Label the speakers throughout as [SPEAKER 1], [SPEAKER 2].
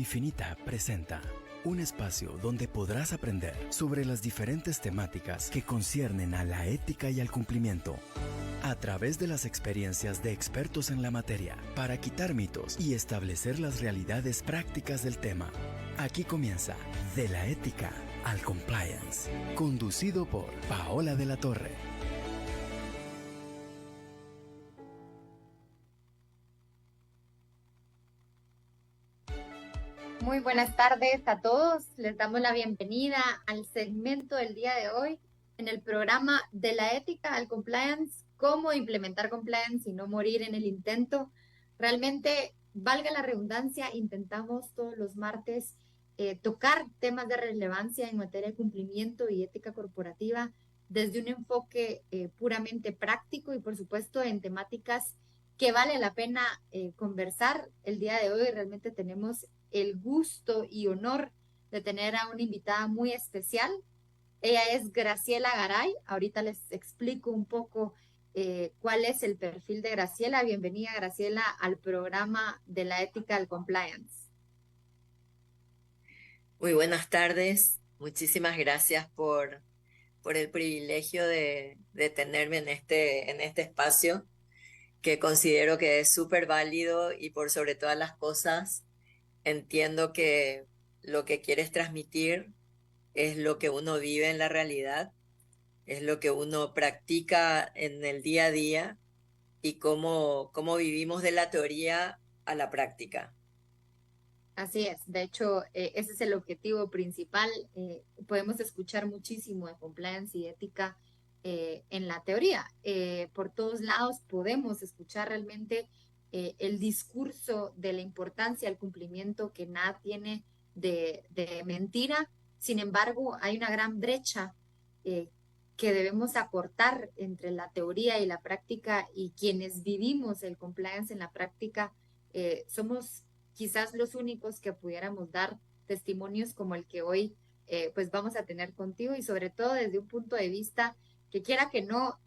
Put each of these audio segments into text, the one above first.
[SPEAKER 1] Infinita presenta un espacio donde podrás aprender sobre las diferentes temáticas que conciernen a la ética y al cumplimiento, a través de las experiencias de expertos en la materia, para quitar mitos y establecer las realidades prácticas del tema. Aquí comienza De la Ética al Compliance, conducido por Paola de la Torre.
[SPEAKER 2] Muy buenas tardes a todos. Les damos la bienvenida al segmento del día de hoy en el programa De la Ética al Compliance, cómo implementar compliance y no morir en el intento. Realmente, valga la redundancia, intentamos todos los martes tocar temas de relevancia en materia de cumplimiento y ética corporativa desde un enfoque puramente práctico y, por supuesto, en temáticas que vale la pena conversar. El día de hoy realmente tenemos el gusto y honor de tener a una invitada muy especial. Ella es Graciela Garay. Ahorita les explico un poco cuál es el perfil de Graciela. Bienvenida, Graciela, al programa de la ética al compliance.
[SPEAKER 3] Muy buenas tardes. Muchísimas gracias por el privilegio de tenerme en este espacio que considero que es súper válido y por sobre todas las cosas entiendo que lo que quieres transmitir es lo que uno vive en la realidad, es lo que uno practica en el día a día y cómo vivimos de la teoría a la práctica.
[SPEAKER 2] Así es, de hecho, ese es el objetivo principal. Podemos escuchar muchísimo de compliance y ética en la teoría. Por todos lados podemos escuchar realmente el discurso de la importancia del cumplimiento que nada tiene de mentira. Sin embargo, hay una gran brecha eh, que debemos acortar entre la teoría y la práctica, y quienes vivimos el compliance en la práctica somos quizás los únicos que pudiéramos dar testimonios como el que hoy pues vamos a tener contigo, y sobre todo desde un punto de vista que quiera que no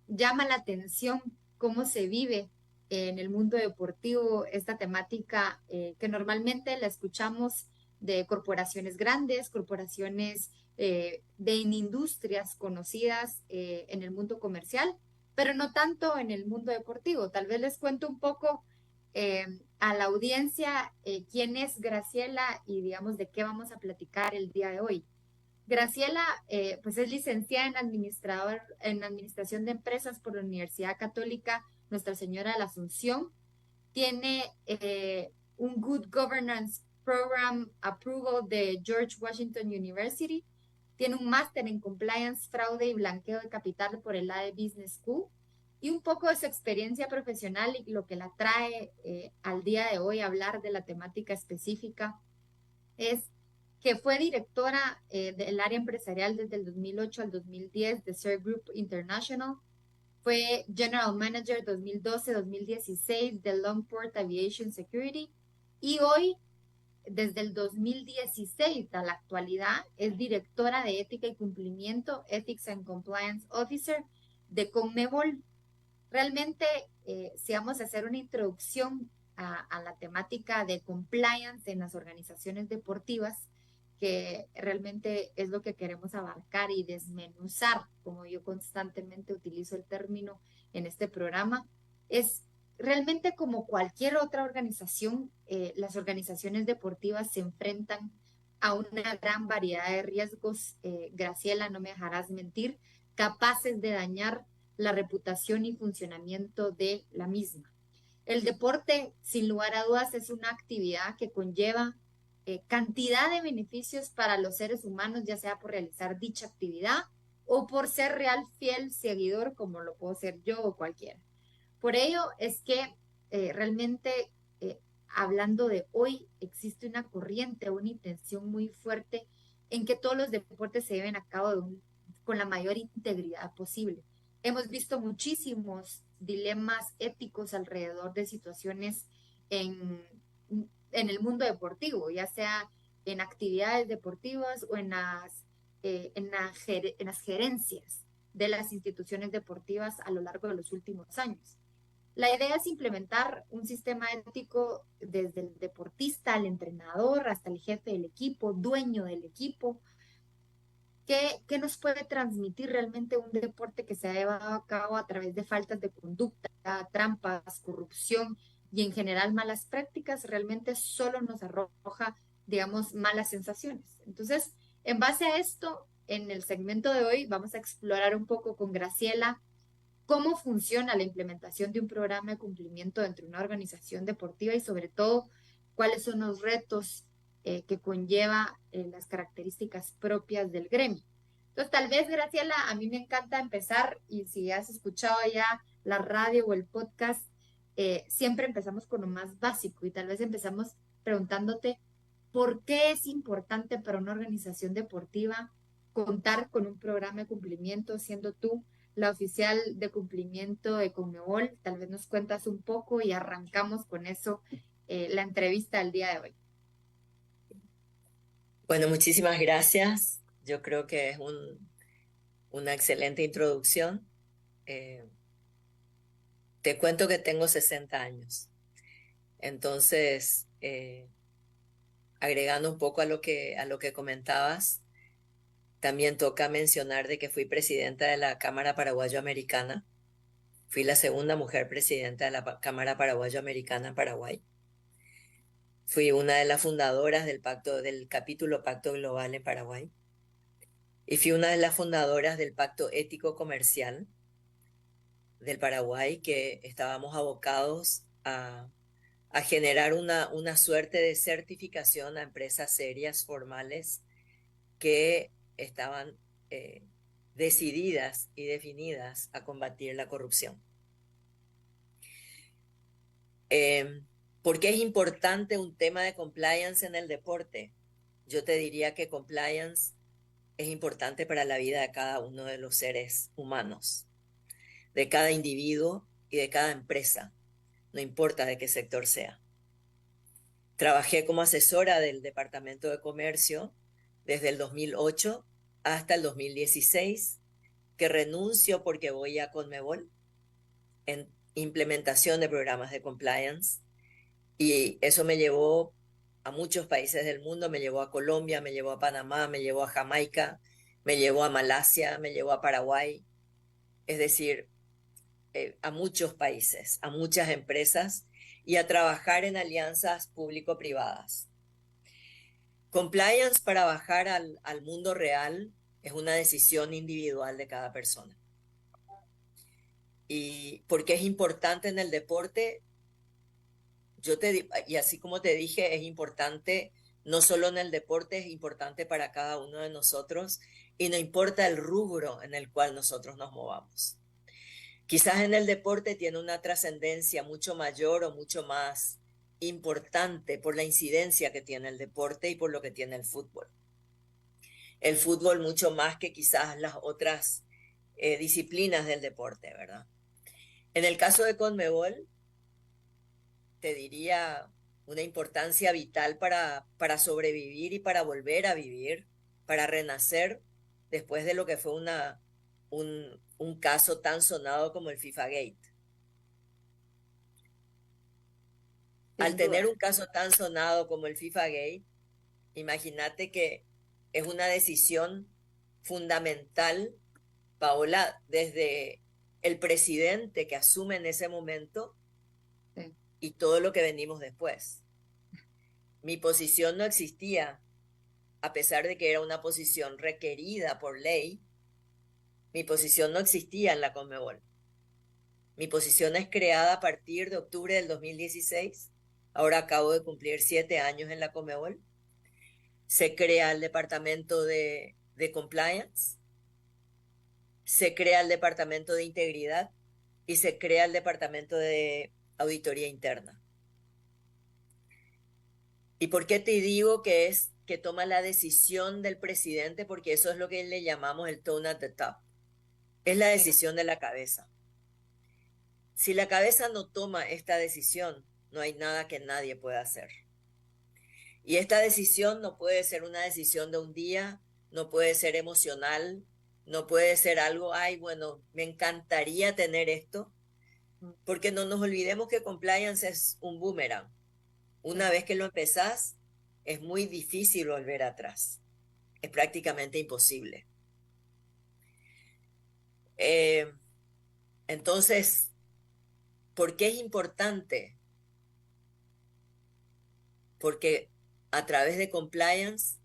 [SPEAKER 2] llama la atención cómo se vive en el mundo deportivo esta temática que normalmente la escuchamos de corporaciones grandes, corporaciones de industrias conocidas en el mundo comercial, pero no tanto en el mundo deportivo. Tal vez les cuento un poco eh, a la audiencia quién es Graciela y digamos de qué vamos a platicar el día de hoy. Graciela pues es licenciada en Administración de Empresas por la Universidad Católica Nuestra Señora de la Asunción. Tiene un Good Governance Program Approval de George Washington University. Tiene un máster en Compliance, Fraude y Blanqueo de Capital por el ADE Business School. Y un poco de su experiencia profesional y lo que la trae al día de hoy a hablar de la temática específica es que fue directora del área empresarial desde el 2008 al 2010 de SER Group International. Fue General Manager 2012-2016 de Longport Aviation Security, y hoy, desde el 2016 a la actualidad, es directora de ética y cumplimiento, Ethics and Compliance Officer de CONMEBOL. Realmente, si vamos a hacer una introducción a la temática de compliance en las organizaciones deportivas, que realmente es lo que queremos abarcar y desmenuzar, como yo constantemente utilizo el término en este programa, es realmente como cualquier otra organización, las organizaciones deportivas se enfrentan a una gran variedad de riesgos, Graciela, no me dejarás mentir, capaces de dañar la reputación y funcionamiento de la misma. El deporte, sin lugar a dudas, es una actividad que conlleva cantidad de beneficios para los seres humanos, ya sea por realizar dicha actividad o por ser real fiel seguidor, como lo puedo ser yo o cualquiera. Por ello es que realmente, hablando de hoy, existe una corriente, una intención muy fuerte en que todos los deportes se lleven a cabo con la mayor integridad posible. Hemos visto muchísimos dilemas éticos alrededor de situaciones en, en el mundo deportivo, ya sea en actividades deportivas o en las gerencias de las instituciones deportivas a lo largo de los últimos años. La idea es implementar un sistema ético desde el deportista al entrenador hasta el jefe del equipo, dueño del equipo. ¿Qué nos puede transmitir realmente un deporte que se ha llevado a cabo a través de faltas de conducta, trampas, corrupción y en general malas prácticas? Realmente solo nos arroja, digamos, malas sensaciones. Entonces, en base a esto, en el segmento de hoy vamos a explorar un poco con Graciela cómo funciona la implementación de un programa de cumplimiento dentro de una organización deportiva y sobre todo cuáles son los retos que conlleva las características propias del gremio. Entonces, tal vez, Graciela, a mí me encanta empezar y si has escuchado ya la radio o el podcast, siempre empezamos con lo más básico y tal vez empezamos preguntándote por qué es importante para una organización deportiva contar con un programa de cumplimiento, siendo tú la oficial de cumplimiento de Conmebol. Tal vez nos cuentas un poco y arrancamos con eso la entrevista del día de hoy.
[SPEAKER 3] Bueno, muchísimas gracias. Yo creo que es una excelente introducción. Te cuento que tengo 60 años. Entonces, agregando un poco a lo que comentabas, también toca mencionar de que fui presidenta de la Cámara Paraguayo-Americana. Fui la segunda mujer presidenta de la Cámara Paraguayo-Americana en Paraguay. Fui una de las fundadoras del capítulo Pacto Global en Paraguay. Y fui una de las fundadoras del Pacto Ético Comercial del Paraguay, que estábamos abocados a generar una suerte de certificación a empresas serias, formales, que estaban decididas y definidas a combatir la corrupción. ¿Por qué es importante un tema de compliance en el deporte? Yo te diría que compliance es importante para la vida de cada uno de los seres humanos, de cada individuo y de cada empresa, no importa de qué sector sea. Trabajé como asesora del Departamento de Comercio desde el 2008 hasta el 2016, que renuncio porque voy a Conmebol en implementación de programas de compliance, y eso me llevó a muchos países del mundo, me llevó a Colombia, me llevó a Panamá, me llevó a Jamaica, me llevó a Malasia, me llevó a Paraguay, es decir, a muchos países, a muchas empresas y a trabajar en alianzas público-privadas. Compliance para bajar al mundo real es una decisión individual de cada persona. Y porque es importante en el deporte, y así como te dije, es importante no solo en el deporte, es importante para cada uno de nosotros y no importa el rubro en el cual nosotros nos movamos. Quizás en el deporte tiene una trascendencia mucho mayor o mucho más importante por la incidencia que tiene el deporte y por lo que tiene el fútbol. El fútbol mucho más que quizás las otras disciplinas del deporte, ¿verdad? En el caso de Conmebol, te diría una importancia vital para sobrevivir y para volver a vivir, para renacer después de lo que fue un caso tan sonado como el FIFA Gate. Al tener un caso tan sonado como el FIFA Gate, imagínate que es una decisión fundamental, Paola, desde el presidente que asume en ese momento y todo lo que venimos después. Mi posición no existía, a pesar de que era una posición requerida por ley. Mi posición no existía en la Conmebol. Mi posición es creada a partir de octubre del 2016. Ahora acabo de cumplir 7 años en la Conmebol. Se crea el departamento de compliance, se crea el departamento de integridad y se crea el departamento de auditoría interna. ¿Y por qué te digo que es que toma la decisión del presidente? Porque eso es lo que le llamamos el tone at the top. Es la decisión de la cabeza. Si la cabeza no toma esta decisión, no hay nada que nadie pueda hacer. Y esta decisión no puede ser una decisión de un día, no puede ser emocional, no puede ser algo, ay, bueno, me encantaría tener esto. Porque no nos olvidemos que compliance es un boomerang. Una vez que lo empezás, es muy difícil volver atrás. Es prácticamente imposible. Entonces, ¿por qué es importante? Porque a través de compliance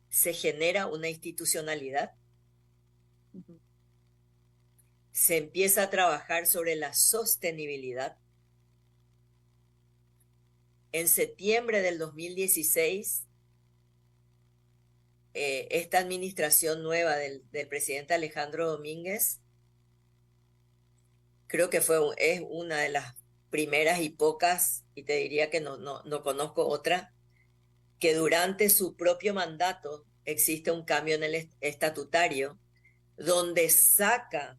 [SPEAKER 3] se genera una institucionalidad, se empieza a trabajar sobre la sostenibilidad. En septiembre del 2016, esta administración nueva del presidente Alejandro Domínguez, creo que es una de las primeras y pocas, y te diría que no conozco otra, que durante su propio mandato existe un cambio en el estatutario donde saca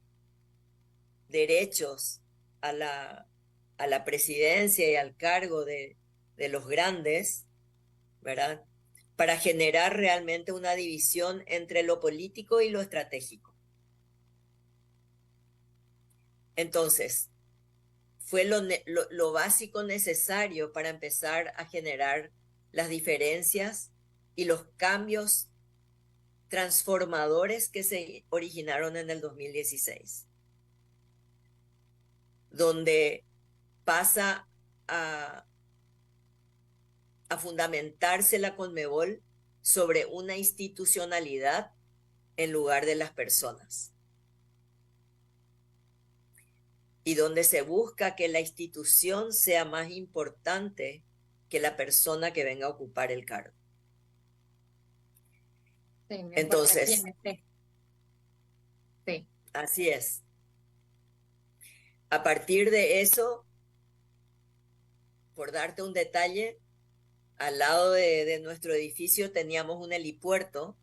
[SPEAKER 3] derechos a la presidencia y al cargo de los grandes, ¿verdad? Para generar realmente una división entre lo político y lo estratégico. Entonces, fue lo básico necesario para empezar a generar las diferencias y los cambios transformadores que se originaron en el 2016, donde pasa a fundamentarse la Conmebol sobre una institucionalidad en lugar de las personas, y donde se busca que la institución sea más importante que la persona que venga a ocupar el cargo.
[SPEAKER 2] Sí, no importa
[SPEAKER 3] Entonces,
[SPEAKER 2] quién esté. Sí.
[SPEAKER 3] así es. A partir de eso, por darte un detalle, al lado de nuestro edificio teníamos un helipuerto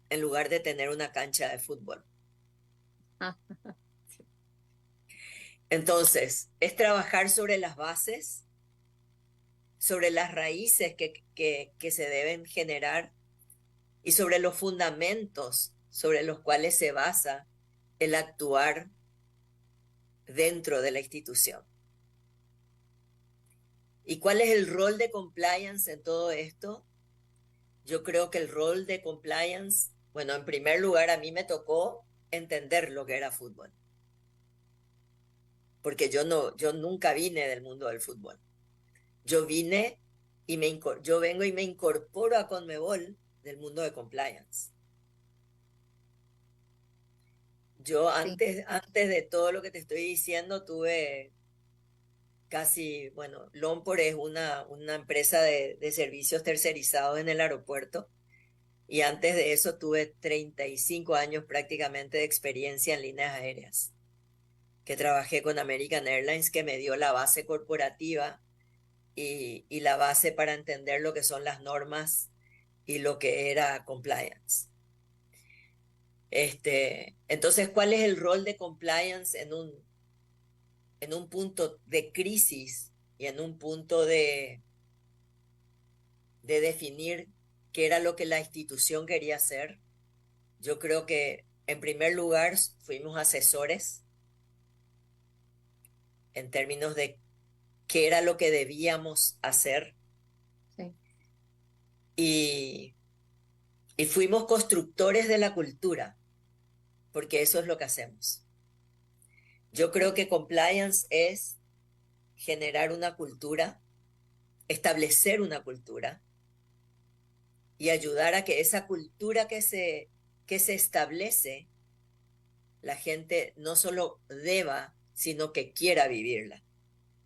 [SPEAKER 3] en lugar de tener una cancha de fútbol.
[SPEAKER 2] Ah,
[SPEAKER 3] Entonces, es trabajar sobre las bases, sobre las raíces que se deben generar y sobre los fundamentos sobre los cuales se basa el actuar dentro de la institución. ¿Y cuál es el rol de compliance en todo esto? Yo creo que el rol de compliance, bueno, en primer lugar a mí me tocó entender lo que era fútbol, porque yo nunca vine del mundo del fútbol. Yo vengo y me incorporo a Conmebol del mundo de compliance. Yo
[SPEAKER 2] sí.
[SPEAKER 3] antes de todo lo que te estoy diciendo tuve casi, bueno, Lompor es una empresa de servicios tercerizados en el aeropuerto, y antes de eso tuve 35 años prácticamente de experiencia en líneas aéreas, que trabajé con American Airlines, que me dio la base corporativa y la base para entender lo que son las normas y lo que era compliance. Entonces, ¿cuál es el rol de compliance en un punto de crisis y en un punto de definir qué era lo que la institución quería hacer? Yo creo que en primer lugar fuimos asesores en términos de qué era lo que debíamos hacer,
[SPEAKER 2] Sí.
[SPEAKER 3] y fuimos constructores de la cultura, porque eso es lo que hacemos. Yo creo que compliance es generar una cultura, establecer una cultura y ayudar a que esa cultura que se establece, la gente no solo deba, sino que quiera vivirla.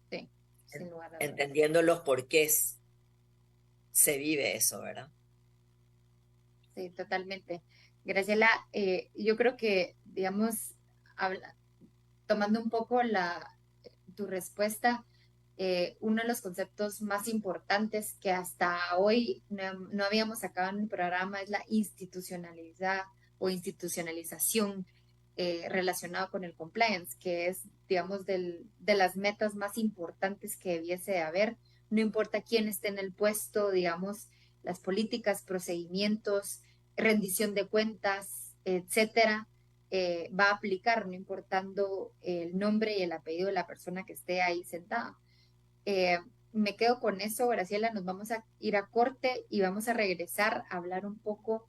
[SPEAKER 2] Sí, sin lugar a dudas.
[SPEAKER 3] Entendiendo los porqués se vive eso, ¿verdad?
[SPEAKER 2] Sí, totalmente. Graciela, yo creo que, digamos, tomando un poco tu respuesta, uno de los conceptos más importantes que hasta hoy no habíamos sacado en el programa es la institucionalidad o institucionalización relacionada con el compliance, que es, digamos, de las metas más importantes que debiese de haber. No importa quién esté en el puesto, digamos, las políticas, procedimientos, rendición de cuentas, etcétera, va a aplicar, no importando el nombre y el apellido de la persona que esté ahí sentada. Me quedo con eso, Graciela, nos vamos a ir a corte y vamos a regresar a hablar un poco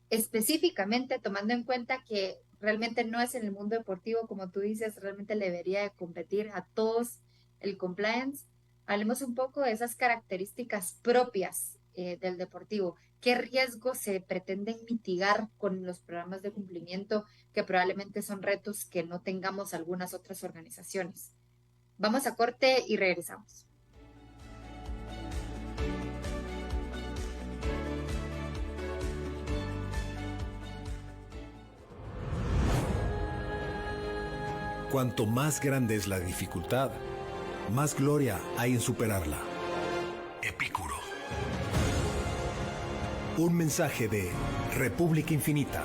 [SPEAKER 2] específicamente, tomando en cuenta que realmente no es en el mundo deportivo, como tú dices, realmente le debería de competir a todos el compliance. Hablemos un poco de esas características propias del deportivo. ¿Qué riesgos se pretenden mitigar con los programas de cumplimiento que probablemente son retos que no tengamos algunas otras organizaciones? Vamos a corte y regresamos.
[SPEAKER 4] Cuanto más grande es la dificultad, más gloria hay en superarla. Epicuro. Un mensaje de República Infinita.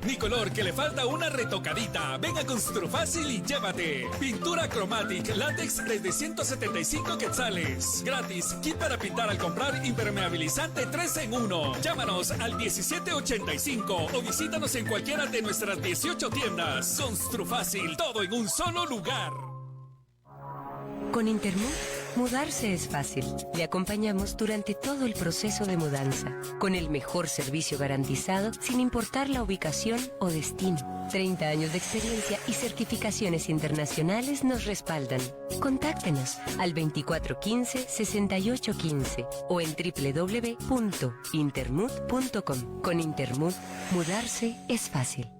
[SPEAKER 5] Mi color que le falta una retocadita. Ven a Construfácil y llévate. Pintura Chromatic látex desde 175 quetzales. Gratis, kit para pintar al comprar impermeabilizante 3 en 1. Llámanos al 1785 o visítanos en cualquiera de nuestras 18 tiendas. Construfácil, todo en un solo lugar.
[SPEAKER 6] Con Intermud, mudarse es fácil. Le acompañamos durante todo el proceso de mudanza, con el mejor servicio garantizado, sin importar la ubicación o destino. 30 años de experiencia y certificaciones internacionales nos respaldan. Contáctenos al 2415-6815 o en www.intermud.com. Con Intermud, mudarse es fácil.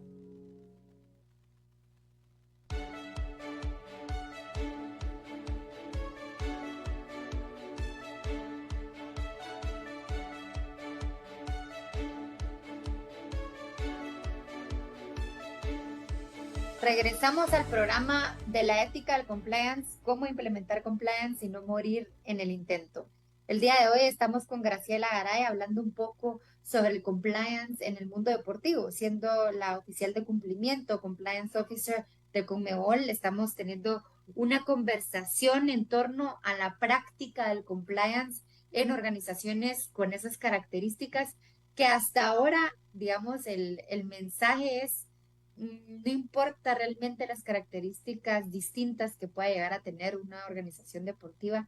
[SPEAKER 2] Regresamos al programa de la ética del compliance, cómo implementar compliance y no morir en el intento. El día de hoy estamos con Graciela Garay hablando un poco sobre el compliance en el mundo deportivo, siendo la oficial de cumplimiento, compliance officer de Conmebol. Estamos teniendo una conversación en torno a la práctica del compliance en organizaciones con esas características que hasta ahora, digamos, el mensaje es: no importa realmente las características distintas que pueda llegar a tener una organización deportiva,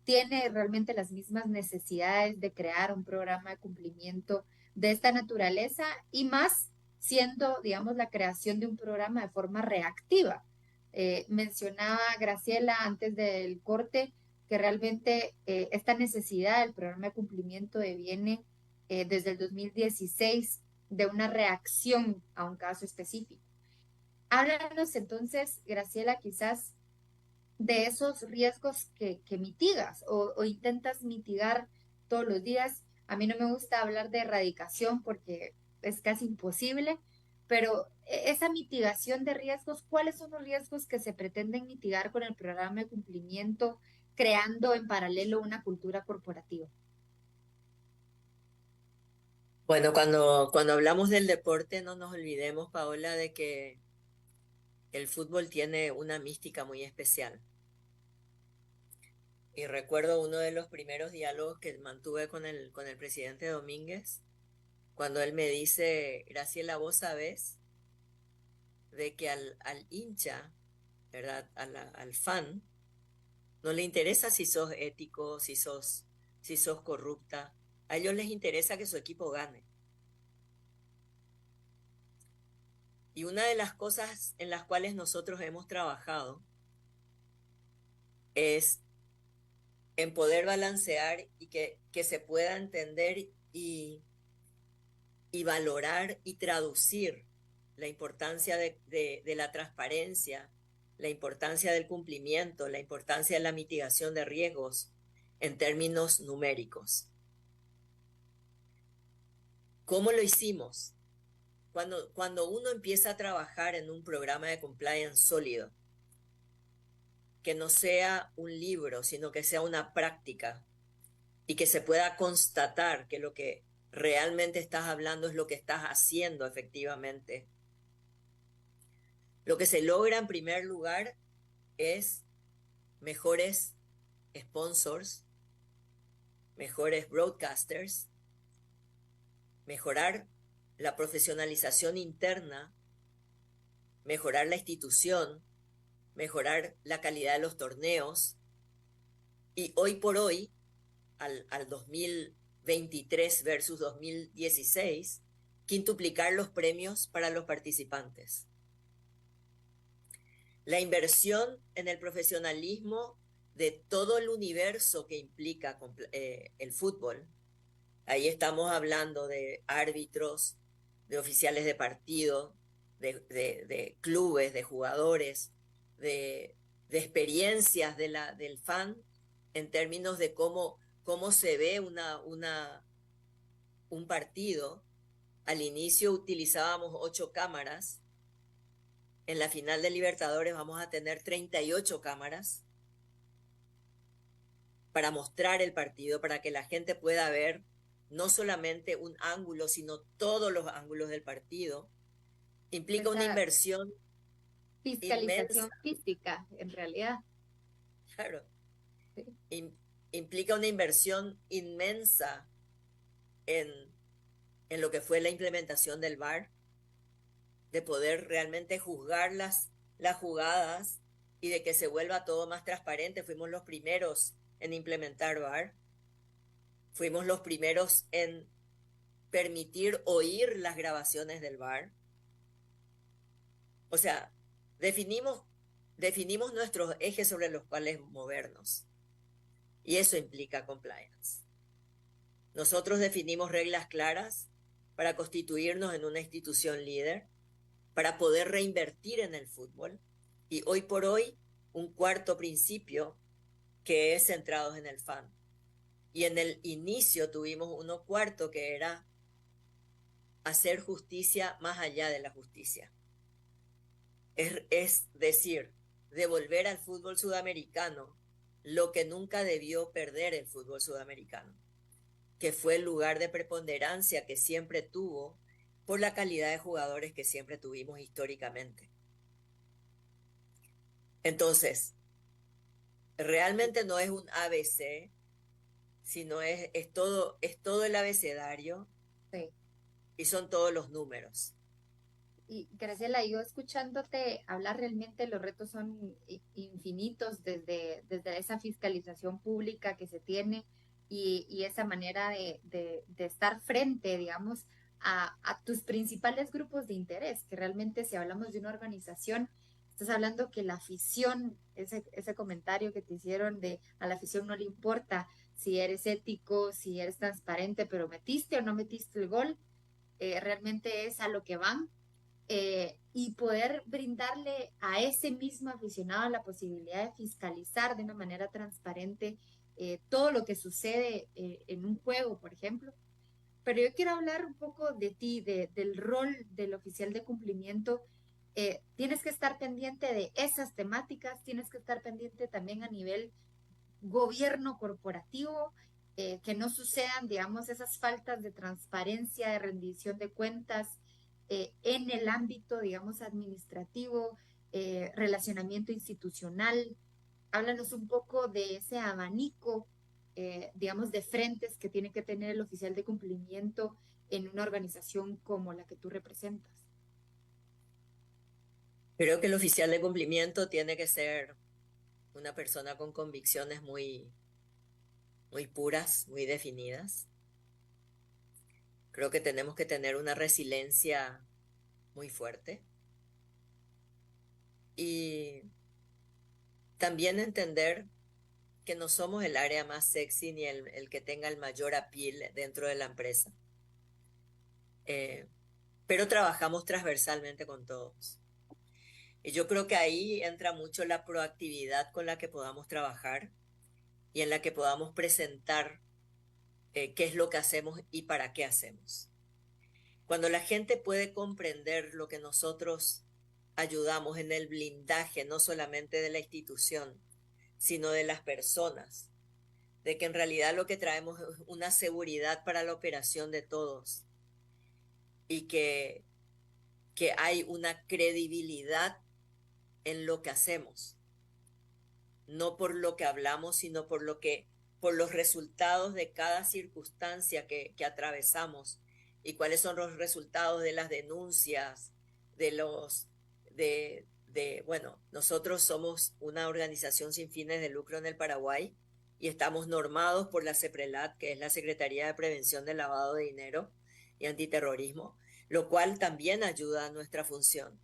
[SPEAKER 2] tiene realmente las mismas necesidades de crear un programa de cumplimiento de esta naturaleza y más siendo, digamos, la creación de un programa de forma reactiva. Mencionaba Graciela antes del corte que realmente esta necesidad del programa de cumplimiento deviene desde el 2016 de una reacción a un caso específico. Háblanos entonces, Graciela, quizás de esos riesgos que mitigas o intentas mitigar todos los días. A mí no me gusta hablar de erradicación porque es casi imposible, pero esa mitigación de riesgos, ¿cuáles son los riesgos que se pretenden mitigar con el programa de cumplimiento, creando en paralelo una cultura corporativa?
[SPEAKER 3] Bueno, cuando hablamos del deporte, no nos olvidemos, Paola, de que el fútbol tiene una mística muy especial. Y recuerdo uno de los primeros diálogos que mantuve con el presidente Domínguez, cuando él me dice: Graciela, vos sabés de que al hincha, ¿verdad? Al fan, no le interesa si sos ético, si sos corrupta. A ellos les interesa que su equipo gane. Y una de las cosas en las cuales nosotros hemos trabajado es en poder balancear y que se pueda entender y valorar y traducir la importancia de la transparencia, la importancia del cumplimiento, la importancia de la mitigación de riesgos en términos numéricos. ¿Cómo lo hicimos? Cuando uno empieza a trabajar en un programa de compliance sólido, que no sea un libro, sino que sea una práctica y que se pueda constatar que lo que realmente estás hablando es lo que estás haciendo efectivamente. Lo que se logra en primer lugar es mejores sponsors, mejores broadcasters, mejorar la profesionalización interna, mejorar la institución, mejorar la calidad de los torneos. Y hoy por hoy, al 2023 versus 2016, quintuplicar los premios para los participantes. La inversión en el profesionalismo de todo el universo que implica el fútbol. Ahí estamos hablando de árbitros, de oficiales de partido, de clubes, de jugadores, de experiencias del fan en términos de cómo se ve un partido. Al inicio utilizábamos 8 cámaras. En la final de Libertadores vamos a tener 38 cámaras para mostrar el partido, para que la gente pueda ver no solamente un ángulo, sino todos los ángulos del partido. Implica una inversión
[SPEAKER 2] fiscalización
[SPEAKER 3] inmensa.
[SPEAKER 2] física, en realidad.
[SPEAKER 3] Claro.
[SPEAKER 2] Sí.
[SPEAKER 3] Implica una inversión inmensa en lo que fue la implementación del VAR, de poder realmente juzgar las jugadas y de que se vuelva todo más transparente. Fuimos los primeros en implementar VAR. Fuimos los primeros en permitir oír las grabaciones del VAR. O sea, definimos nuestros ejes sobre los cuales movernos. Y eso implica compliance. Nosotros definimos reglas claras para constituirnos en una institución líder, para poder reinvertir en el fútbol. Y hoy por hoy, un cuarto principio que es centrados en el fan. Y en el inicio tuvimos uno cuarto que era hacer justicia más allá de la justicia. Es decir, devolver al fútbol sudamericano lo que nunca debió perder el fútbol sudamericano, que fue el lugar de preponderancia que siempre tuvo por la calidad de jugadores que siempre tuvimos históricamente. Entonces, realmente no es un ABC, sino es todo el abecedario.
[SPEAKER 2] Sí.
[SPEAKER 3] Y son todos los números.
[SPEAKER 2] Y Graciela, yo escuchándote hablar, realmente los retos son infinitos desde esa fiscalización pública que se tiene y esa manera de estar frente, digamos, a tus principales grupos de interés, que realmente si hablamos de una organización, estás hablando que la afición, ese comentario que te hicieron de a la afición no le importa si eres ético, si eres transparente, pero metiste o no metiste el gol, realmente es a lo que van. Y poder brindarle a ese mismo aficionado la posibilidad de fiscalizar de una manera transparente todo lo que sucede en un juego, por ejemplo. Pero yo quiero hablar un poco de ti, del rol del oficial de cumplimiento. Tienes que estar pendiente de esas temáticas, tienes que estar pendiente también a nivel gobierno corporativo, que no sucedan, digamos, esas faltas de transparencia, de rendición de cuentas en el ámbito, digamos, administrativo, relacionamiento institucional. Háblanos un poco de ese abanico, digamos, de frentes que tiene que tener el oficial de cumplimiento en una organización como la que tú representas.
[SPEAKER 3] Creo que el oficial de cumplimiento tiene que ser una persona con convicciones muy, muy puras, muy definidas. Creo que tenemos que tener una resiliencia muy fuerte. Y también entender que no somos el área más sexy ni el que tenga el mayor appeal dentro de la empresa. Pero trabajamos transversalmente con todos. Y yo creo que ahí entra mucho la proactividad con la que podamos trabajar y en la que podamos presentar qué es lo que hacemos y para qué hacemos. Cuando la gente puede comprender lo que nosotros ayudamos en el blindaje, no solamente de la institución, sino de las personas, de que en realidad lo que traemos es una seguridad para la operación de todos y que hay una credibilidad en lo que hacemos. no por lo que hablamos, sino por los resultados de cada circunstancia que atravesamos y cuáles son los resultados de las denuncias, bueno, nosotros somos una organización sin fines de lucro en el Paraguay y estamos normados por la CEPRELAT, que es la Secretaría de Prevención del Lavado de Dinero y Antiterrorismo, lo cual también ayuda a nuestra función,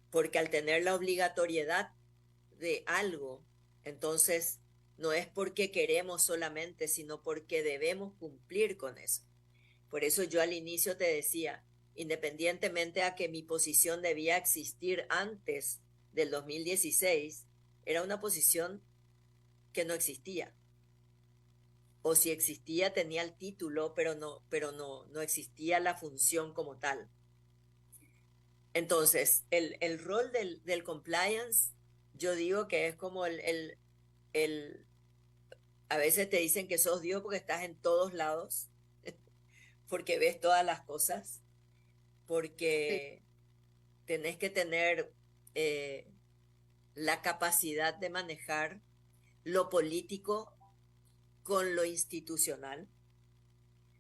[SPEAKER 3] porque al tener la obligatoriedad de algo, entonces no es porque queremos solamente, sino porque debemos cumplir con eso. Por eso yo al inicio te decía, independientemente a que mi posición debía existir antes del 2016, era una posición que no existía. O si existía tenía el título, pero no existía la función como tal. Entonces, el rol del compliance, yo digo que es como a veces te dicen que sos Dios porque estás en todos lados, porque ves todas las cosas, porque tenés que tener la capacidad de manejar lo político con lo institucional,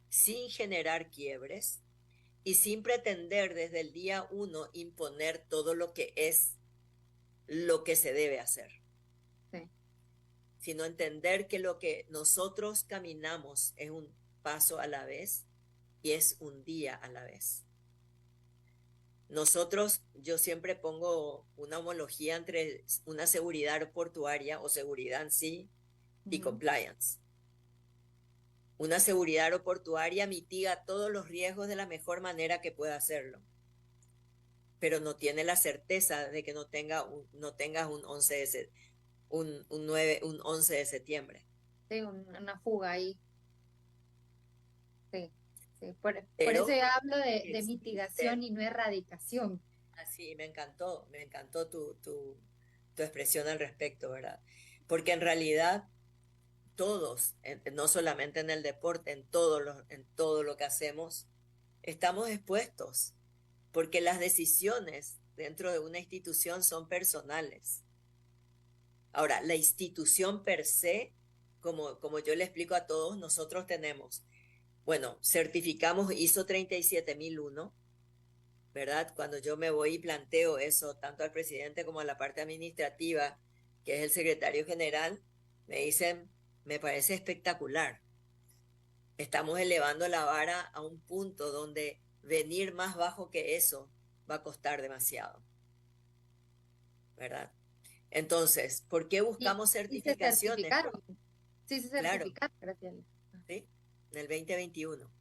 [SPEAKER 3] sin generar quiebres y sin pretender desde el día uno imponer todo lo que es lo que se debe hacer, sino entender que lo que nosotros caminamos es un paso a la vez y es un día a la vez. Nosotros, yo siempre pongo una homología entre una seguridad aeroportuaria o seguridad en sí y compliance. Una seguridad aeroportuaria mitiga todos los riesgos de la mejor manera que pueda hacerlo, pero no tiene la certeza de que no tengas un 11 de septiembre.
[SPEAKER 2] Sí, una fuga ahí. Sí, sí. Por eso yo hablo de mitigación y no erradicación.
[SPEAKER 3] Así, me encantó tu expresión al respecto, ¿verdad? Porque en realidad todos, no solamente en el deporte, en todo lo que hacemos, estamos expuestos, porque las decisiones dentro de una institución son personales. Ahora, la institución per se, como yo le explico a todos, nosotros tenemos, bueno, certificamos ISO 37001, ¿verdad? Cuando yo me voy y planteo eso, tanto al presidente como a la parte administrativa, que es el secretario general, me dicen, me parece espectacular. Estamos elevando la vara a un punto donde venir más bajo que eso va a costar demasiado, ¿verdad? Entonces, ¿por qué buscamos certificaciones?
[SPEAKER 2] Se certificaron. Sí, se certificaron,
[SPEAKER 3] claro,
[SPEAKER 2] Graciela.
[SPEAKER 3] ¿sí? En el 2021,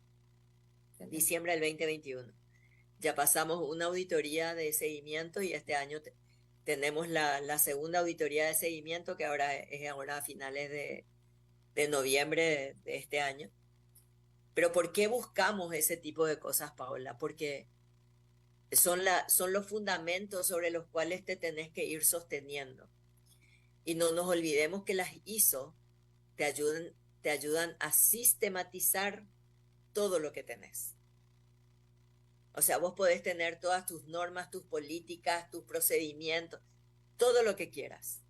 [SPEAKER 3] diciembre del 2021. Ya pasamos una auditoría de seguimiento y este año tenemos la segunda auditoría de seguimiento, que ahora es a finales de noviembre de este año. Pero ¿por qué buscamos ese tipo de cosas, Paola? Porque son los fundamentos sobre los cuales te tenés que ir sosteniendo. Y no nos olvidemos que las ISO te ayudan a sistematizar todo lo que tenés. O sea, vos podés tener todas tus normas, tus políticas, tus procedimientos, todo lo que quieras.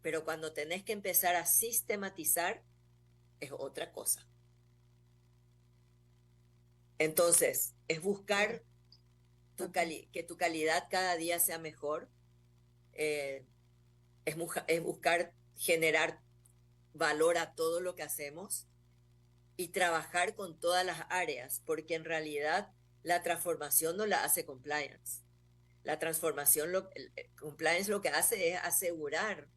[SPEAKER 3] Pero cuando tenés que empezar a sistematizar, es otra cosa. Entonces, es buscar que tu calidad cada día sea mejor, es buscar generar valor a todo lo que hacemos y trabajar con todas las áreas, porque en realidad la transformación no la hace compliance. La transformación, compliance lo que hace es asegurar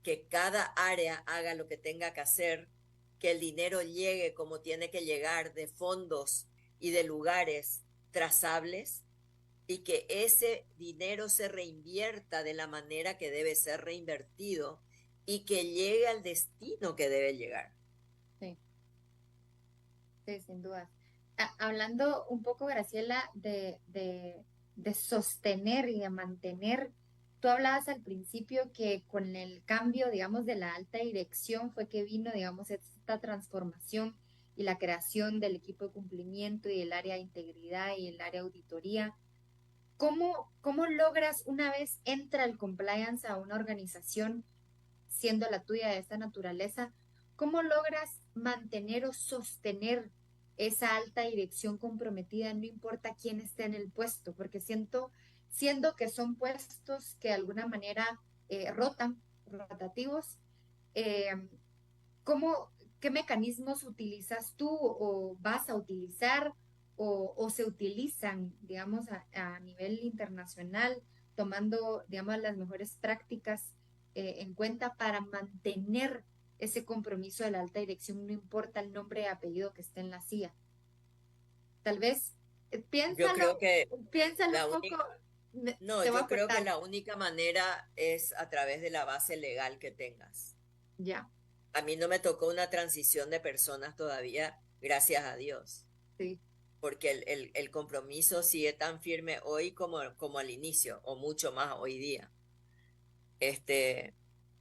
[SPEAKER 3] que cada área haga lo que tenga que hacer, que el dinero llegue como tiene que llegar, de fondos y de lugares trazables, y que ese dinero se reinvierta de la manera que debe ser reinvertido y que llegue al destino que debe llegar.
[SPEAKER 2] Sí, sí, sin duda. Hablando un poco, Graciela, de sostener y de mantener, tú hablabas al principio que con el cambio, digamos, de la alta dirección fue que vino, digamos, esta transformación y la creación del equipo de cumplimiento y el área de integridad y el área de auditoría. ¿Cómo logras, una vez entra el compliance a una organización, siendo la tuya de esta naturaleza, ¿cómo logras mantener o sostener esa alta dirección comprometida, no importa quién esté en el puesto? Porque siento que son puestos que de alguna manera rotativos. eh, ¿Qué mecanismos utilizas tú o vas a utilizar o se utilizan, digamos, a nivel internacional, tomando, digamos, las mejores prácticas en cuenta para mantener ese compromiso de la alta dirección, no importa el nombre y apellido que esté en la CIA? Tal vez,
[SPEAKER 3] Yo creo que
[SPEAKER 2] piénsalo
[SPEAKER 3] la
[SPEAKER 2] un
[SPEAKER 3] única,
[SPEAKER 2] poco,
[SPEAKER 3] no,
[SPEAKER 2] te voy a
[SPEAKER 3] yo creo que
[SPEAKER 2] cortar,
[SPEAKER 3] la única manera es a través de la base legal que tengas.
[SPEAKER 2] ya,
[SPEAKER 3] A mí no me tocó una transición de personas todavía, gracias a Dios,
[SPEAKER 2] sí,
[SPEAKER 3] porque el compromiso sigue tan firme hoy como al inicio, o mucho más hoy día.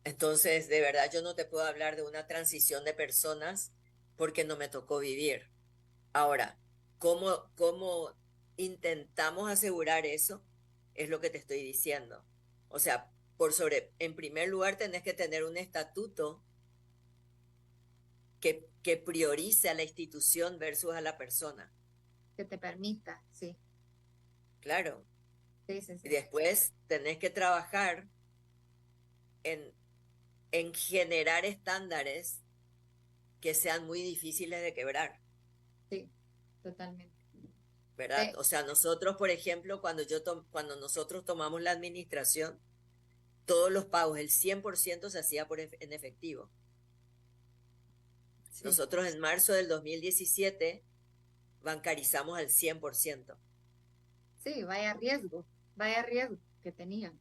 [SPEAKER 3] Entonces, de verdad, yo no te puedo hablar de una transición de personas porque no me tocó vivir. Ahora, ¿cómo intentamos asegurar eso? Es lo que te estoy diciendo. O sea, en primer lugar, tenés que tener un estatuto que priorice a la institución versus a la persona.
[SPEAKER 2] que te permita, sí,
[SPEAKER 3] Claro.
[SPEAKER 2] sí, sí,
[SPEAKER 3] Y
[SPEAKER 2] sí,
[SPEAKER 3] después tenés que trabajar en, en generar estándares que sean muy difíciles de quebrar,
[SPEAKER 2] sí, totalmente.
[SPEAKER 3] ¿verdad? O sea, nosotros, por ejemplo, cuando nosotros tomamos la administración, todos los pagos, el 100% se hacía en efectivo.
[SPEAKER 2] Sí,
[SPEAKER 3] Nosotros en marzo del 2017 bancarizamos al 100%.
[SPEAKER 2] sí, vaya riesgo que tenían.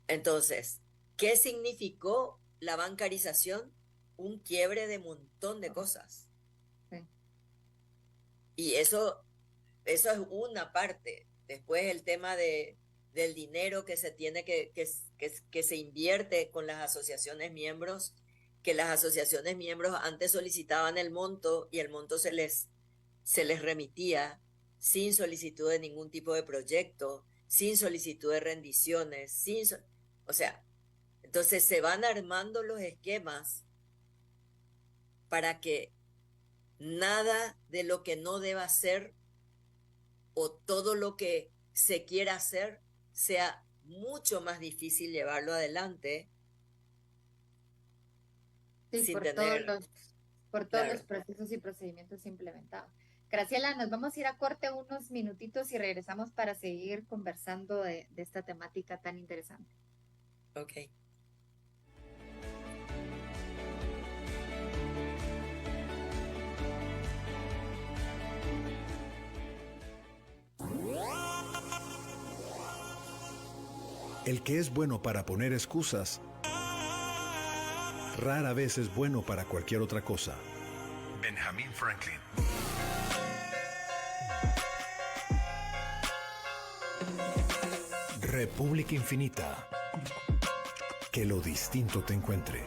[SPEAKER 3] Entonces, ¿qué significó la bancarización? Un quiebre de montón de cosas.
[SPEAKER 2] Sí,
[SPEAKER 3] Y eso es una parte. Después el tema del dinero que se tiene que se invierte con las asociaciones miembros, que las asociaciones miembros antes solicitaban el monto y el monto se les remitía sin solicitud de ningún tipo de proyecto, sin solicitud de rendiciones, o sea, entonces se van armando los esquemas para que nada de lo que no deba ser o todo lo que se quiera hacer sea mucho más difícil llevarlo adelante
[SPEAKER 2] sí,
[SPEAKER 3] sin
[SPEAKER 2] por todos los
[SPEAKER 3] claro,
[SPEAKER 2] procesos y procedimientos implementados. Graciela, nos vamos a ir a corte unos minutitos y regresamos para seguir conversando de esta temática tan interesante.
[SPEAKER 3] ok.
[SPEAKER 4] El que es bueno para poner excusas, rara vez es bueno para cualquier otra cosa. Benjamin Franklin. República Infinita. Que lo distinto te encuentre.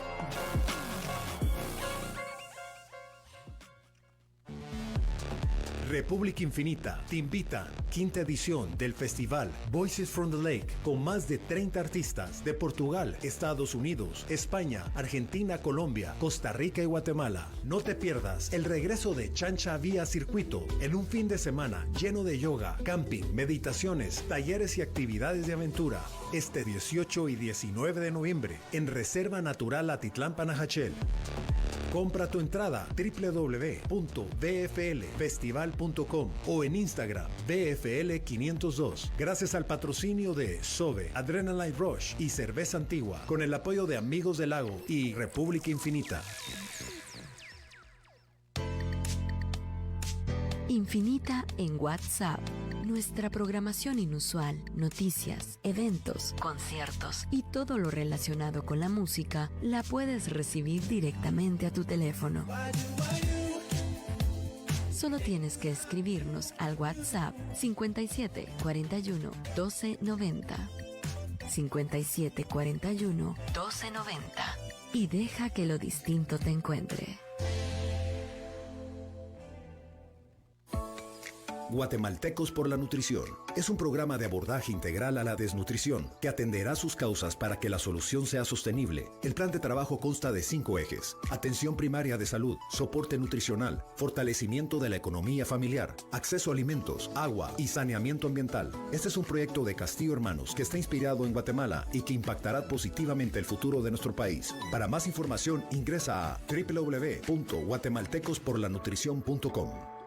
[SPEAKER 4] República Infinita te invita, quinta edición del festival Voices from the Lake, con más de 30 artistas de Portugal, Estados Unidos, España, Argentina, Colombia, Costa Rica y Guatemala. No te pierdas el regreso de Chancha Vía Circuito en un fin de semana lleno de yoga, camping, meditaciones, talleres y actividades de aventura. Este 18 y 19 de noviembre en Reserva Natural Atitlán Panajachel. Compra tu entrada www.bflfestival.com o en Instagram BFL502. Gracias al patrocinio de Sobe, Adrenaline Rush y Cerveza Antigua, con el apoyo de Amigos del Lago y República Infinita.
[SPEAKER 7] Infinita en WhatsApp. Nuestra programación inusual, noticias, eventos, conciertos y todo lo relacionado con la música la puedes recibir directamente a tu teléfono. Solo tienes que escribirnos al WhatsApp 57 41 12 90. 57 41 12 90 y deja que lo distinto te encuentre.
[SPEAKER 4] Guatemaltecos por la Nutrición es un programa de abordaje integral a la desnutrición que atenderá sus causas para que la solución sea sostenible. El plan de trabajo consta de 5 ejes: atención primaria de salud, soporte nutricional, fortalecimiento de la economía familiar, acceso a alimentos, agua y saneamiento ambiental. Este es un proyecto de Castillo Hermanos que está inspirado en Guatemala y que impactará positivamente el futuro de nuestro país. Para más información ingresa a www.guatemaltecosporlanutrición.com.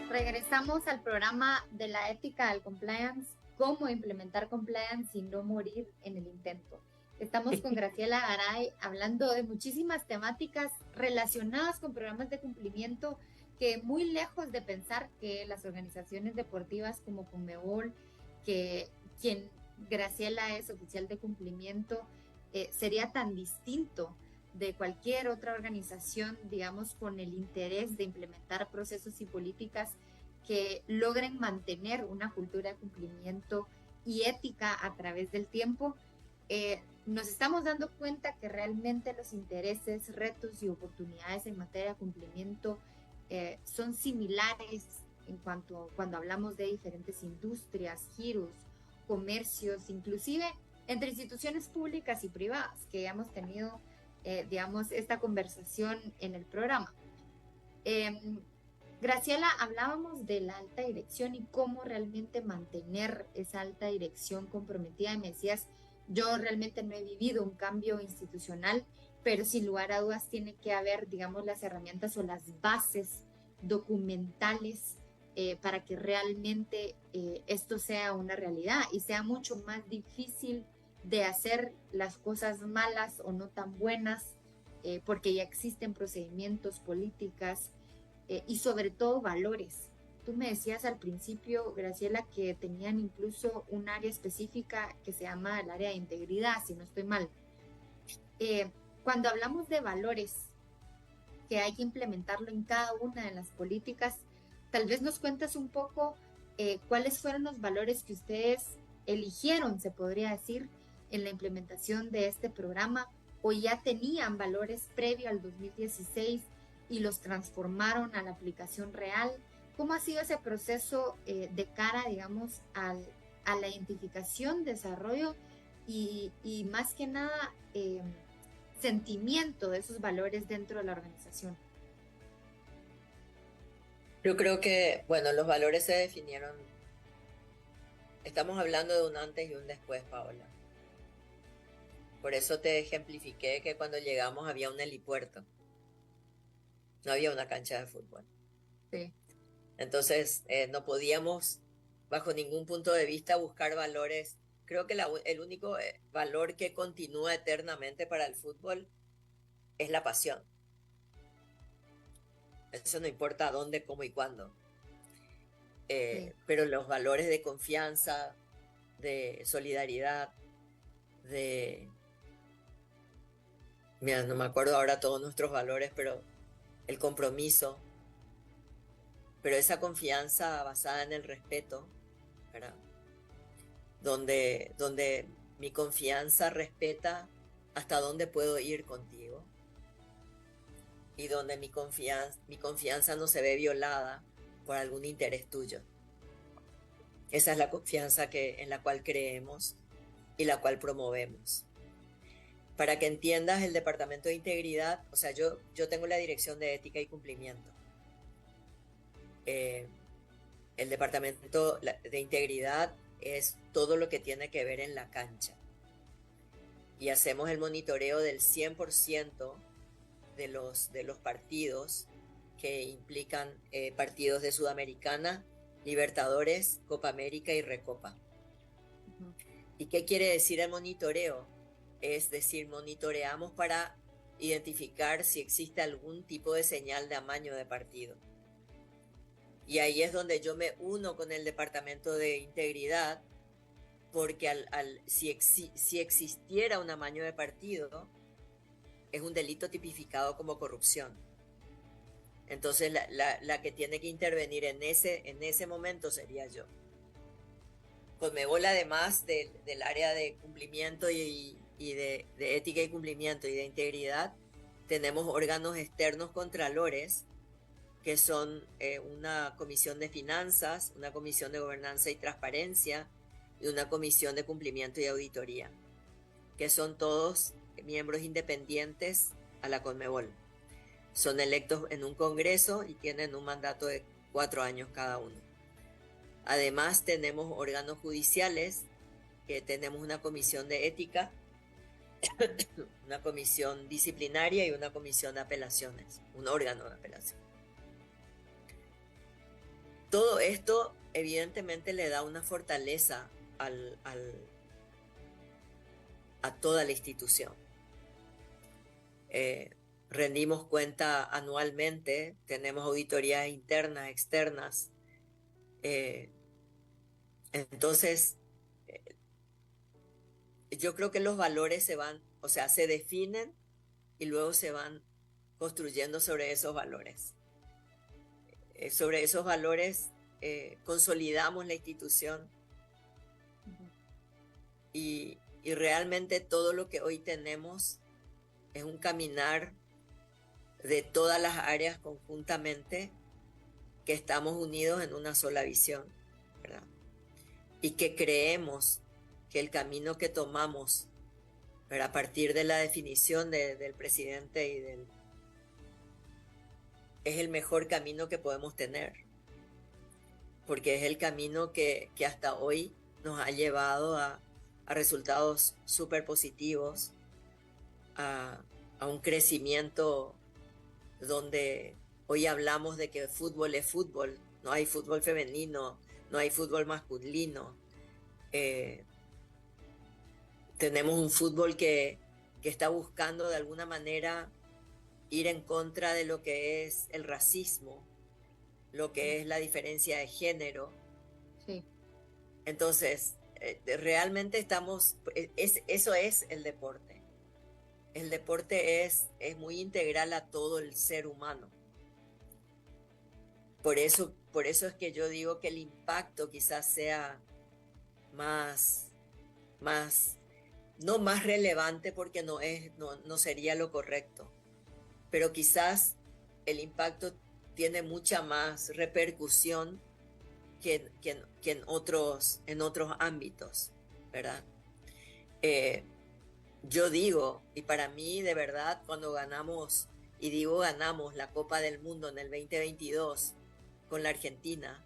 [SPEAKER 2] Regresamos al programa de la ética del compliance, cómo implementar compliance y no morir en el intento. Estamos con Graciela Garay hablando de muchísimas temáticas relacionadas con programas de cumplimiento, que muy lejos de pensar que las organizaciones deportivas como Conmebol, que quien Graciela es oficial de cumplimiento, sería tan distinto de cualquier otra organización, digamos, con el interés de implementar procesos y políticas que logren mantener una cultura de cumplimiento y ética a través del tiempo. Nos estamos dando cuenta que realmente los intereses, retos y oportunidades en materia de cumplimiento son similares cuando hablamos de diferentes industrias, giros, comercios, inclusive entre instituciones públicas y privadas, que ya hemos tenido digamos, esta conversación en el programa. Graciela, hablábamos de la alta dirección y cómo realmente mantener esa alta dirección comprometida. Y me decías, yo realmente no he vivido un cambio institucional, pero sin lugar a dudas tiene que haber, digamos, las herramientas o las bases documentales para que realmente esto sea una realidad y sea mucho más difícil de hacer las cosas malas o no tan buenas, porque ya existen procedimientos, políticas y sobre todo valores. Tú me decías al principio, Graciela, que tenían incluso un área específica que se llama el área de integridad, si no estoy mal. Cuando hablamos de valores, que hay que implementarlo en cada una de las políticas, tal vez nos cuentas un poco cuáles fueron los valores que ustedes eligieron, se podría decir, en la implementación de este programa, o ya tenían valores previo al 2016 y los transformaron a la aplicación real. ¿Cómo ha sido ese proceso de cara, digamos, a la identificación, desarrollo y más que nada sentimiento de esos valores dentro de la organización?
[SPEAKER 3] Yo creo que, bueno, los valores se definieron. Estamos hablando de un antes y un después, Paola. Por eso te ejemplifiqué que cuando llegamos había un helipuerto. No había una cancha de fútbol.
[SPEAKER 2] Sí.
[SPEAKER 3] Entonces, no podíamos, bajo ningún punto de vista, buscar valores. Creo que el único valor que continúa eternamente para el fútbol es la pasión. Eso no importa dónde, cómo y cuándo. Sí. Pero los valores de confianza, de solidaridad, mira, no me acuerdo ahora todos nuestros valores, pero el compromiso, pero esa confianza basada en el respeto, ¿verdad? Donde mi confianza respeta hasta dónde puedo ir contigo y donde mi confianza no se ve violada por algún interés tuyo. Esa es la confianza en la cual creemos y la cual promovemos. Para que entiendas, el Departamento de Integridad, o sea, yo tengo la Dirección de Ética y Cumplimiento. El Departamento de Integridad es todo lo que tiene que ver en la cancha. Y hacemos el monitoreo del 100% de los partidos que implican partidos de Sudamericana, Libertadores, Copa América y Recopa. Uh-huh. ¿Y qué quiere decir el monitoreo? Es decir, monitoreamos para identificar si existe algún tipo de señal de amaño de partido. Y ahí es donde yo me uno con el Departamento de Integridad, porque si existiera un amaño de partido, es un delito tipificado como corrupción. Entonces la que tiene que intervenir en ese momento sería yo. Conmebol, además del área de cumplimiento y de ética y cumplimiento y de integridad, tenemos órganos externos contralores, que son una comisión de finanzas, una comisión de gobernanza y transparencia y una comisión de cumplimiento y auditoría, que son todos miembros independientes a la Conmebol. Son electos en un congreso y tienen un mandato de 4 años cada uno. Además tenemos órganos judiciales, que tenemos una comisión de ética, una comisión disciplinaria y una comisión de apelaciones, un órgano de apelación. Todo esto evidentemente le da una fortaleza a toda la institución. Rendimos cuenta anualmente, tenemos auditorías internas, externas. Entonces, yo creo que los valores se definen y luego se van construyendo sobre esos valores. Sobre esos valores consolidamos la institución y realmente todo lo que hoy tenemos es un caminar de todas las áreas conjuntamente, que estamos unidos en una sola visión, ¿verdad? Y que creemos que el camino que tomamos, pero a partir de la definición del presidente es el mejor camino que podemos tener, porque es el camino que hasta hoy nos ha llevado a resultados súper positivos, a un crecimiento donde hoy hablamos de que fútbol es fútbol, no hay fútbol femenino, no hay fútbol masculino. Tenemos un fútbol que está buscando de alguna manera ir en contra de lo que es el racismo, lo que es la diferencia de género.
[SPEAKER 2] Sí.
[SPEAKER 3] Entonces, realmente eso es el deporte. El deporte es muy integral a todo el ser humano. Por eso es que yo digo que el impacto quizás sea no más relevante, porque no sería lo correcto, pero quizás el impacto tiene mucha más repercusión que en otros ámbitos, ¿verdad? Yo digo, y para mí de verdad, cuando ganamos la Copa del Mundo en el 2022 con la Argentina,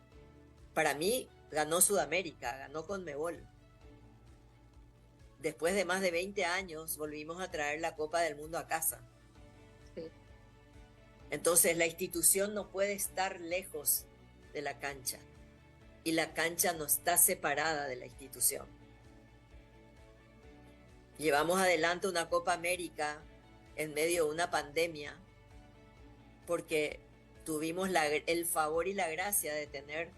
[SPEAKER 3] para mí ganó Sudamérica, ganó Conmebol. Después de más de 20 años volvimos a traer la Copa del Mundo a casa.
[SPEAKER 2] Sí.
[SPEAKER 3] Entonces la institución no puede estar lejos de la cancha, y la cancha no está separada de la institución. Llevamos adelante una Copa América en medio de una pandemia porque tuvimos el favor y la gracia de tener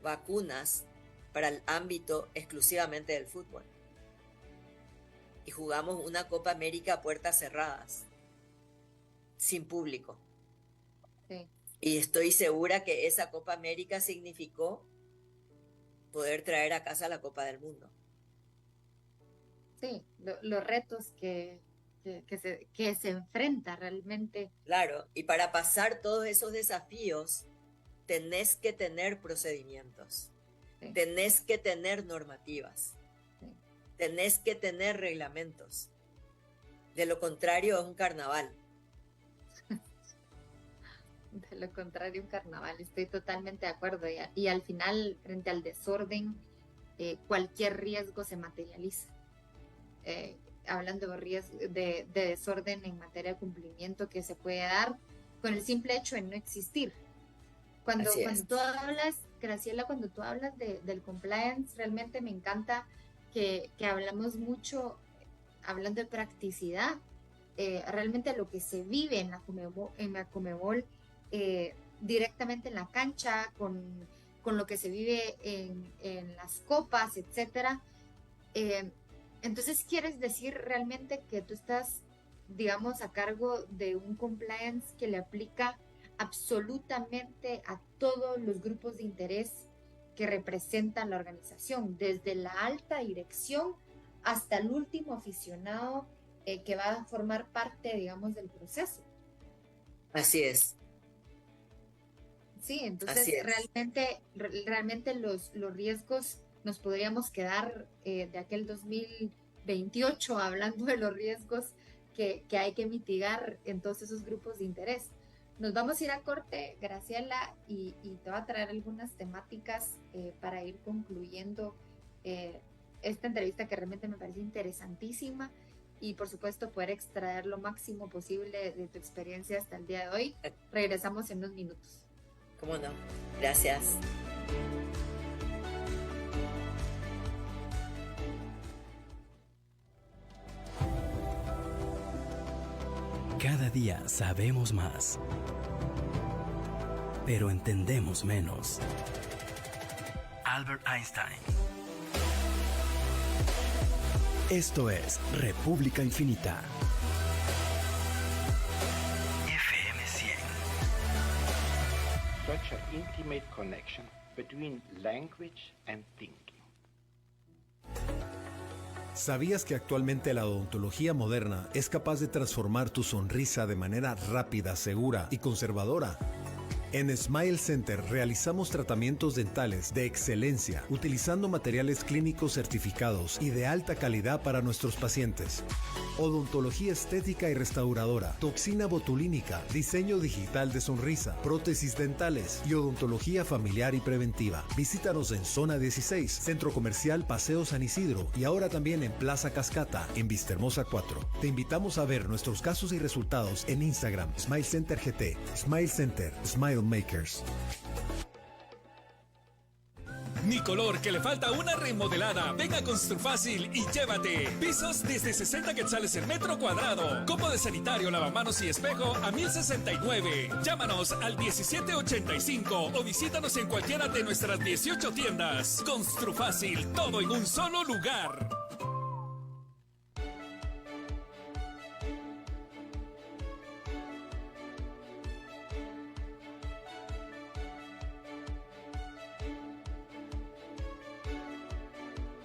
[SPEAKER 3] vacunas para el ámbito exclusivamente del fútbol. Y jugamos una Copa América a puertas cerradas, sin público.
[SPEAKER 2] Sí.
[SPEAKER 3] Y estoy segura que esa Copa América significó poder traer a casa la Copa del Mundo.
[SPEAKER 2] Sí, los retos que se enfrenta realmente.
[SPEAKER 3] Claro, y para pasar todos esos desafíos tenés que tener procedimientos,
[SPEAKER 2] Sí.
[SPEAKER 3] tenés que tener normativas,
[SPEAKER 2] Sí.
[SPEAKER 3] tenés que tener reglamentos. De lo contrario es un carnaval.
[SPEAKER 2] De lo contrario, un carnaval, estoy totalmente de acuerdo. Y al final, frente al desorden, cualquier riesgo se materializa. Hablando de desorden en materia de cumplimiento que se puede dar con el simple hecho de no existir. Cuando tú hablas, Graciela, cuando tú hablas del compliance, realmente me encanta que hablamos mucho, hablando de practicidad, realmente lo que se vive en la Conmebol, directamente en la cancha, con lo que se vive en las copas, etcétera. Entonces, ¿quieres decir realmente que tú estás, digamos, a cargo de un compliance que le aplica absolutamente a todos los grupos de interés que representan la organización, desde la alta dirección hasta el último aficionado que va a formar parte, digamos, del proceso.
[SPEAKER 3] Así es.
[SPEAKER 2] Sí, entonces
[SPEAKER 3] Así es.
[SPEAKER 2] realmente los riesgos nos podríamos quedar de aquel 2028 hablando de los riesgos que hay que mitigar en todos esos grupos de interés. Nos vamos a ir a corte, Graciela, y te voy a traer algunas temáticas para ir concluyendo esta entrevista que realmente me parece interesantísima y por supuesto poder extraer lo máximo posible de tu experiencia hasta el día de hoy. Regresamos en unos minutos.
[SPEAKER 3] ¿Cómo no? Gracias.
[SPEAKER 1] Cada día sabemos más, pero entendemos menos. Albert Einstein. Esto es República Infinita. FM 100.
[SPEAKER 8] Such an intimate connection between language and thinking.
[SPEAKER 4] ¿Sabías que actualmente la odontología moderna es capaz de transformar tu sonrisa de manera rápida, segura y conservadora? En Smile Center realizamos tratamientos dentales de excelencia utilizando materiales clínicos certificados y de alta calidad para nuestros pacientes. Odontología estética y restauradora, toxina botulínica, diseño digital de sonrisa, prótesis dentales y odontología familiar y preventiva. Visítanos en Zona 16, Centro Comercial Paseo San Isidro y ahora también en Plaza Cascata, en Vistahermosa 4. Te invitamos a ver nuestros casos y resultados en Instagram, Smile Center GT. Smile Center, Smile Makers.
[SPEAKER 5] Nicolor, que le falta una remodelada. Ven a Construfácil y llévate pisos desde 60 quetzales el metro cuadrado. Copo de sanitario, lavamanos y espejo a 1,069. Llámanos al 1785 o visítanos en cualquiera de nuestras 18 tiendas. Construfácil, todo en un solo lugar.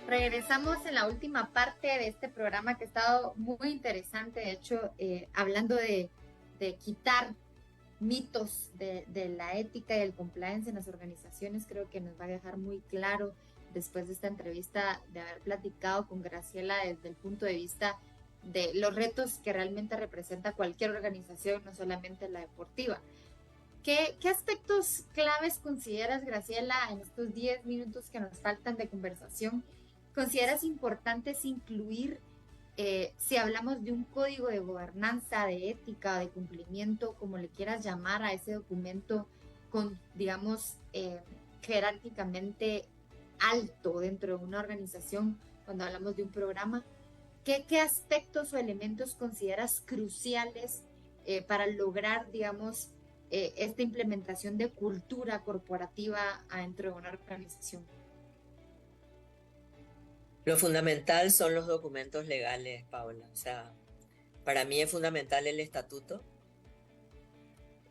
[SPEAKER 2] Regresamos en la última parte de este programa que ha estado muy interesante, de hecho, hablando de quitar mitos de la ética y el compliance en las organizaciones. Creo que nos va a dejar muy claro después de esta entrevista de haber platicado con Graciela desde el punto de vista de los retos que realmente representa cualquier organización, no solamente la deportiva. ¿Qué aspectos claves consideras, Graciela, en estos 10 minutos que nos faltan de conversación, consideras importantes incluir si hablamos de un código de gobernanza, de ética, de cumplimiento, como le quieras llamar a ese documento con, digamos, jerárquicamente alto dentro de una organización, cuando hablamos de un programa? ¿Qué aspectos o elementos consideras cruciales para lograr, digamos, esta implementación de cultura corporativa dentro de una organización?
[SPEAKER 3] Lo fundamental son los documentos legales, Paola. O sea, para mí es fundamental el estatuto.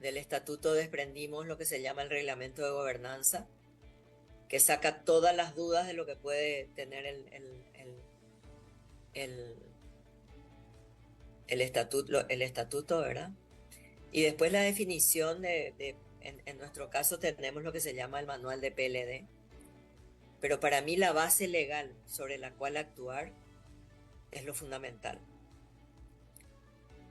[SPEAKER 3] Del estatuto desprendimos lo que se llama el reglamento de gobernanza, que saca todas las dudas de lo que puede tener el estatuto, ¿verdad? Y después la definición en nuestro caso tenemos lo que se llama el manual de PLD. Pero para mí la base legal sobre la cual actuar es lo fundamental.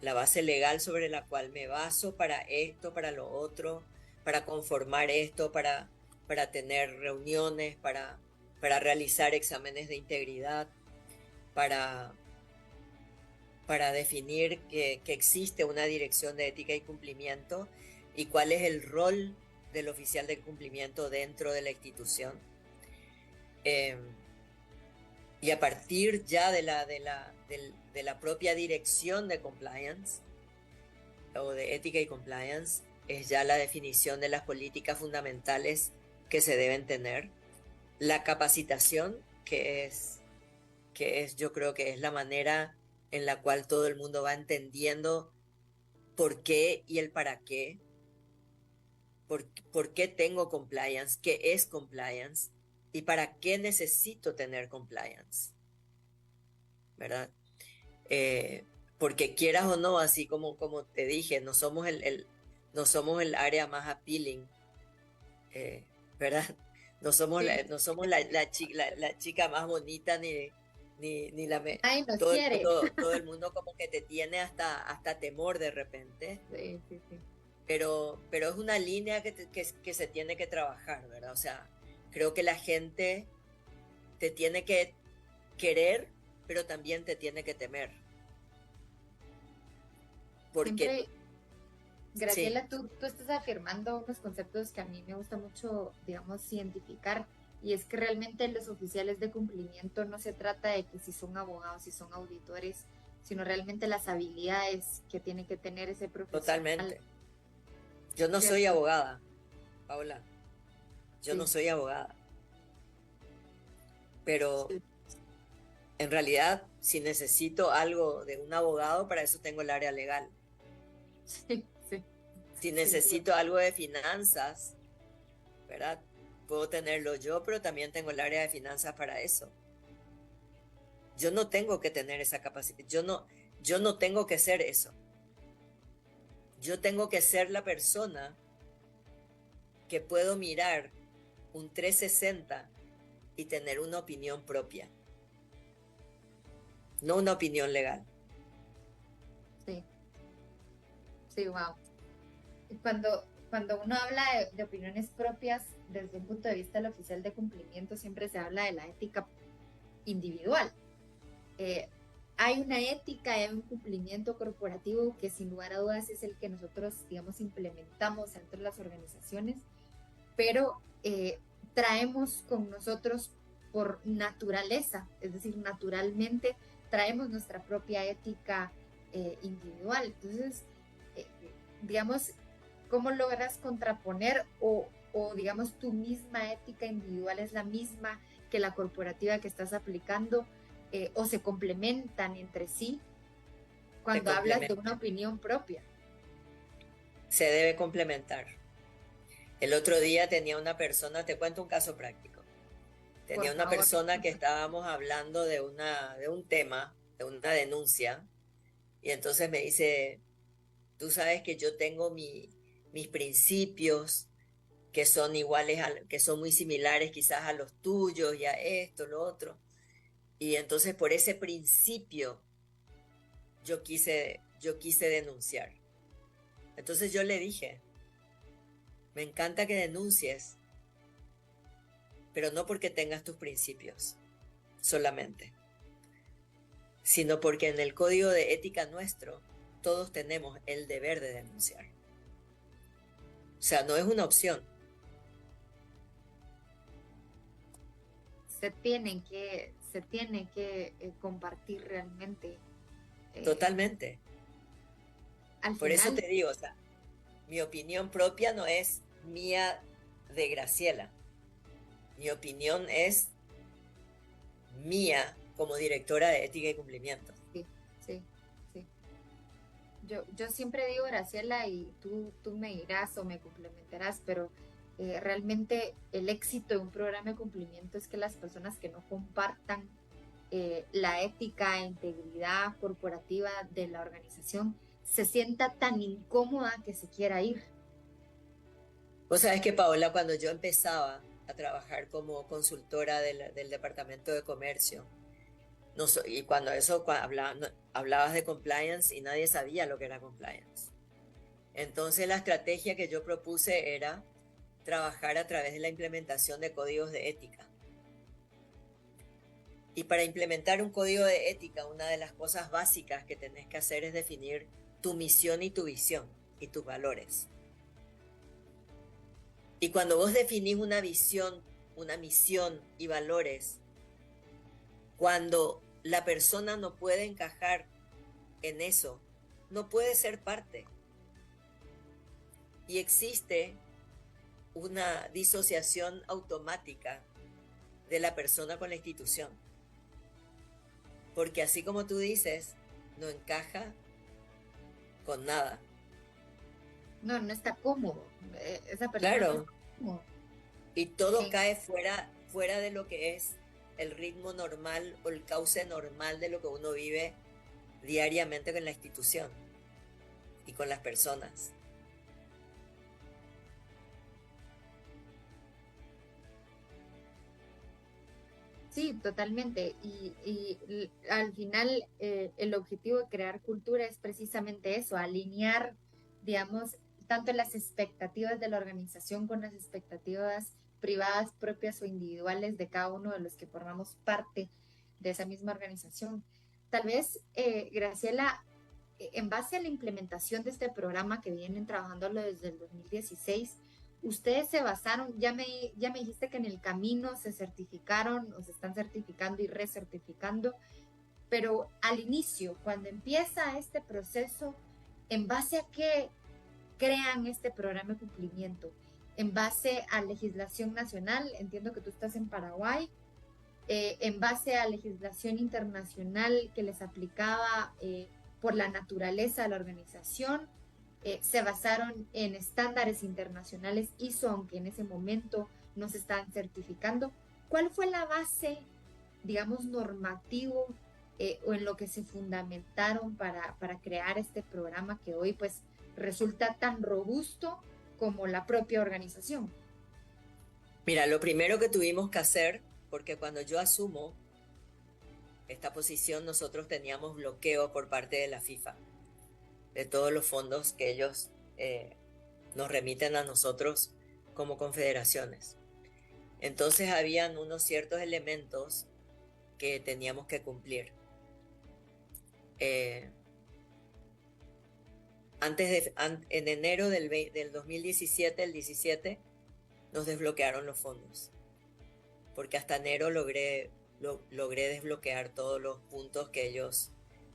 [SPEAKER 3] La base legal sobre la cual me baso para esto, para lo otro, para conformar esto, para tener reuniones, para realizar exámenes de integridad, para definir que existe una dirección de ética y cumplimiento y cuál es el rol del oficial de cumplimiento dentro de la institución. Y a partir ya de la propia dirección de compliance o de ética y compliance es ya la definición de las políticas fundamentales que se deben tener, la capacitación que es yo creo que es la manera en la cual todo el mundo va entendiendo por qué y el para qué, por qué tengo compliance, qué es compliance y para qué necesito tener compliance, ¿verdad? porque quieras o no, así como te dije, no somos el área más appealing, ¿verdad? No somos la chica más bonita ni
[SPEAKER 2] Ay, nos
[SPEAKER 3] todo,
[SPEAKER 2] quiere.
[SPEAKER 3] todo el mundo como que te tiene hasta temor de repente.
[SPEAKER 2] Sí, sí, sí.
[SPEAKER 3] Pero es una línea que se tiene que trabajar, ¿verdad? O sea, creo que la gente te tiene que querer, pero también te tiene que temer. Porque
[SPEAKER 2] Siempre, Graciela,
[SPEAKER 3] sí,
[SPEAKER 2] tú estás afirmando unos conceptos que a mí me gusta mucho, digamos, identificar, y es que realmente los oficiales de cumplimiento no se trata de que si son abogados, si son auditores, sino realmente las habilidades que tiene que tener ese profesional,
[SPEAKER 3] totalmente. Yo no soy
[SPEAKER 2] ¿cierto?
[SPEAKER 3] abogada, Paula. Yo no
[SPEAKER 2] Sí,
[SPEAKER 3] soy abogada. Pero
[SPEAKER 2] sí,
[SPEAKER 3] en realidad, si necesito algo de un abogado, para eso tengo el área legal.
[SPEAKER 2] sí, sí,
[SPEAKER 3] Si
[SPEAKER 2] sin duda.
[SPEAKER 3] necesito algo de finanzas, ¿verdad? Puedo tenerlo yo, pero también tengo el área de finanzas para eso. Yo no tengo que tener esa capacidad. Yo no tengo que ser eso. Yo tengo que ser la persona que puedo mirar un 360 y tener una opinión propia, no una opinión legal.
[SPEAKER 2] Sí, sí, wow. Y cuando uno habla de opiniones propias desde un punto de vista del oficial de cumplimiento, siempre se habla de la ética individual. Eh, hay una ética, hay un cumplimiento corporativo que sin lugar a dudas es el que nosotros, digamos, implementamos dentro de las organizaciones, pero traemos con nosotros por naturaleza, es decir, naturalmente traemos nuestra propia ética individual. Entonces, eh, digamos, ¿cómo logras contraponer o, digamos, tu misma ética individual es la misma que la corporativa que estás aplicando o se complementan entre sí
[SPEAKER 3] Se
[SPEAKER 2] cuando hablas de una
[SPEAKER 3] complementa,
[SPEAKER 2] opinión propia?
[SPEAKER 3] se debe complementar. El otro día tenía una persona, te cuento un caso práctico.
[SPEAKER 2] Por
[SPEAKER 3] Tenía una
[SPEAKER 2] favor.
[SPEAKER 3] persona que estábamos hablando de un tema, de una denuncia, y entonces me dice, tú sabes que yo tengo mis principios que son iguales, que son muy similares quizás a los tuyos y a esto, lo otro. Y entonces por ese principio yo quise denunciar. Entonces yo le dije, me encanta que denuncies, pero no porque tengas tus principios solamente, sino porque en el código de ética nuestro todos tenemos el deber de denunciar. O sea, no es una opción.
[SPEAKER 2] Se tiene que compartir realmente.
[SPEAKER 3] Totalmente.
[SPEAKER 2] Al
[SPEAKER 3] Por eso
[SPEAKER 2] final,
[SPEAKER 3] te digo, o sea, mi opinión propia no es mía de Graciela. Mi opinión es mía como directora de ética y cumplimiento.
[SPEAKER 2] sí, sí, sí. Yo siempre digo, Graciela, y tú me dirás o me complementarás, pero realmente el éxito de un programa de cumplimiento es que las personas que no compartan la ética e integridad corporativa de la organización se sienta tan incómoda que se quiera ir.
[SPEAKER 3] Vos sabés que, Paola, cuando yo empezaba a trabajar como consultora del Departamento de Comercio, no y cuando hablabas de compliance y nadie sabía lo que era compliance. Entonces la estrategia que yo propuse era trabajar a través de la implementación de códigos de ética. Y para implementar un código de ética, una de las cosas básicas que tenés que hacer es definir tu misión y tu visión y tus valores. Y cuando vos definís una visión, una misión y valores, cuando la persona no puede encajar en eso, no puede ser parte. Y existe una disociación automática de la persona con la institución. Porque así como tú dices, no encaja con nada.
[SPEAKER 2] No, no está cómodo. Esa persona no
[SPEAKER 3] Claro,
[SPEAKER 2] está cómodo.
[SPEAKER 3] y todo
[SPEAKER 2] Sí,
[SPEAKER 3] cae fuera de lo que es el ritmo normal o el cauce normal de lo que uno vive diariamente con la institución y con las personas.
[SPEAKER 2] Sí, totalmente. Al final, el objetivo de crear cultura es precisamente eso, alinear, digamos, tanto las expectativas de la organización con las expectativas privadas, propias o individuales de cada uno de los que formamos parte de esa misma organización. Tal vez, Graciela, en base a la implementación de este programa que vienen trabajándolo desde el 2016, ustedes se basaron, ya me dijiste que en el camino se certificaron o se están certificando y recertificando, pero al inicio, cuando empieza este proceso, ¿en base a qué crean este programa de cumplimiento? ¿En base a legislación nacional? Entiendo que tú estás en Paraguay. En base a legislación internacional que les aplicaba por la naturaleza de la organización. Se basaron en estándares internacionales ISO, aunque en ese momento no se estaban certificando. ¿Cuál fue la base, digamos, normativo o en lo que se fundamentaron para crear este programa que hoy pues resulta tan robusto como la propia organización?
[SPEAKER 3] Mira, lo primero que tuvimos que hacer, porque cuando yo asumo esta posición, nosotros teníamos bloqueo por parte de la FIFA de todos los fondos que ellos nos remiten a nosotros como confederaciones. Entonces habían unos ciertos elementos que teníamos que cumplir. En enero del 2017, el 17, nos desbloquearon los fondos, porque hasta enero logré desbloquear todos los puntos que ellos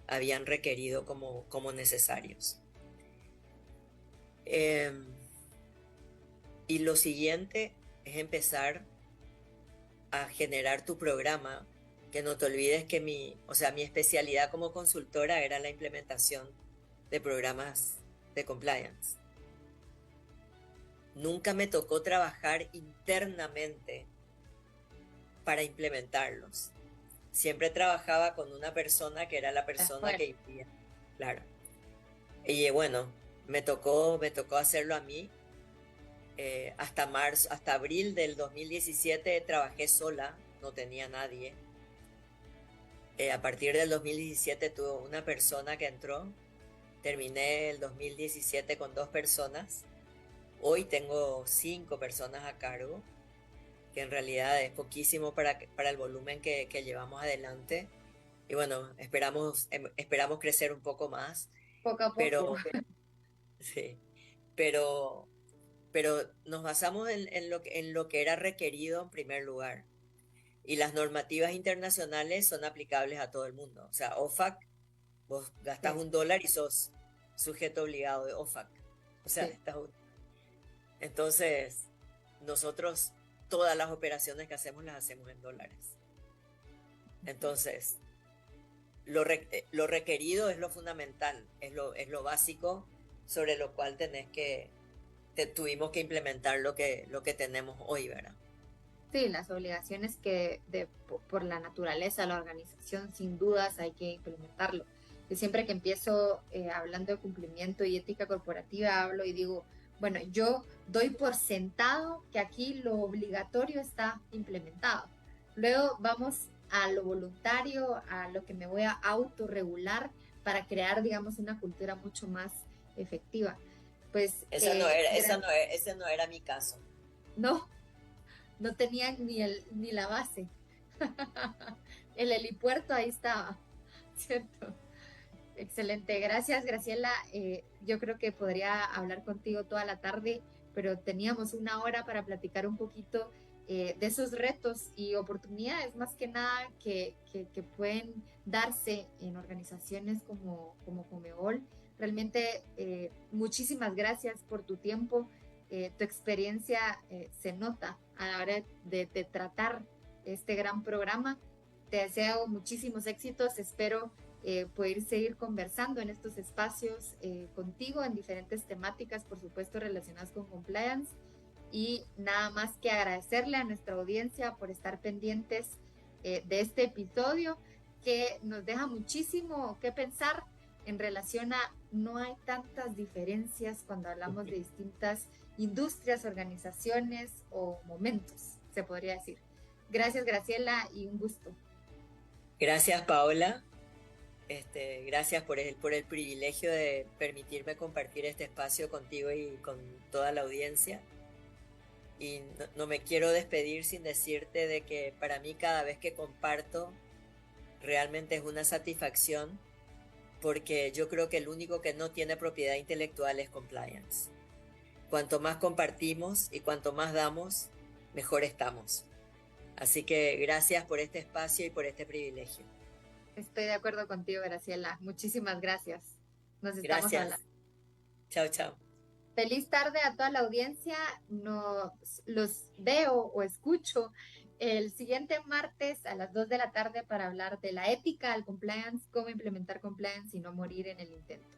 [SPEAKER 3] habían requerido como necesarios. Y lo siguiente es empezar a generar tu programa, que no te olvides que mi especialidad como consultora era la implementación de programas de compliance. Nunca me tocó trabajar internamente para implementarlos. Siempre trabajaba con una persona que era la persona que impía. Claro. Y bueno, me tocó hacerlo a mí. Hasta abril del 2017 trabajé sola, no tenía nadie. A partir del 2017 tuve una persona que entró. Terminé el 2017 con 2 personas. Hoy tengo 5 personas a cargo, que en realidad es poquísimo para el volumen que llevamos adelante. Y bueno, esperamos crecer un poco más.
[SPEAKER 2] Poco a poco.
[SPEAKER 3] Pero nos basamos en lo que era requerido en primer lugar. Y las normativas internacionales son aplicables a todo el mundo. O sea, OFAC, vos gastás $1 y sos sujeto obligado de OFAC. O sea, entonces nosotros todas las operaciones que hacemos las hacemos en dólares. Entonces, lo requerido es lo fundamental, es lo básico sobre lo cual tuvimos que implementar lo que tenemos hoy, ¿verdad?
[SPEAKER 2] Sí, las obligaciones que por la naturaleza de la organización, sin dudas hay que implementarlo. Yo siempre que empiezo hablando de cumplimiento y ética corporativa, hablo y digo, bueno, yo doy por sentado que aquí lo obligatorio está implementado. Luego vamos a lo voluntario, a lo que me voy a autorregular para crear, digamos, una cultura mucho más efectiva. Pues
[SPEAKER 3] ese no era mi caso.
[SPEAKER 2] No tenían ni la base. El helipuerto ahí estaba, ¿cierto? Excelente, gracias Graciela. Yo creo que podría hablar contigo toda la tarde, pero teníamos 1 hora para platicar un poquito de esos retos y oportunidades, más que nada, que pueden darse en organizaciones como Comebol. Realmente, muchísimas gracias por tu tiempo. Tu experiencia se nota a la hora de tratar este gran programa. Te deseo muchísimos éxitos. Espero poder seguir conversando en estos espacios contigo en diferentes temáticas, por supuesto, relacionadas con compliance. Y nada más que agradecerle a nuestra audiencia por estar pendientes de este episodio. que nos deja muchísimo que pensar en relación a no hay tantas diferencias cuando hablamos de distintas industrias, organizaciones o momentos, se podría decir. Gracias, Graciela, y un gusto.
[SPEAKER 3] Gracias, Paola. Gracias por el privilegio de permitirme compartir este espacio contigo y con toda la audiencia. Y no me quiero despedir sin decirte de que para mí cada vez que comparto realmente es una satisfacción, porque yo creo que el único que no tiene propiedad intelectual es compliance. Cuanto más compartimos y cuanto más damos, mejor estamos. Así que gracias por este espacio y por este privilegio.
[SPEAKER 2] Estoy de acuerdo contigo, Graciela. Muchísimas gracias. Nos estamos hablando.
[SPEAKER 3] Chao, chao.
[SPEAKER 2] Feliz tarde a toda la audiencia. Los veo o escucho el siguiente martes a las 2 de la tarde para hablar de la ética al compliance, cómo implementar compliance y no morir en el intento.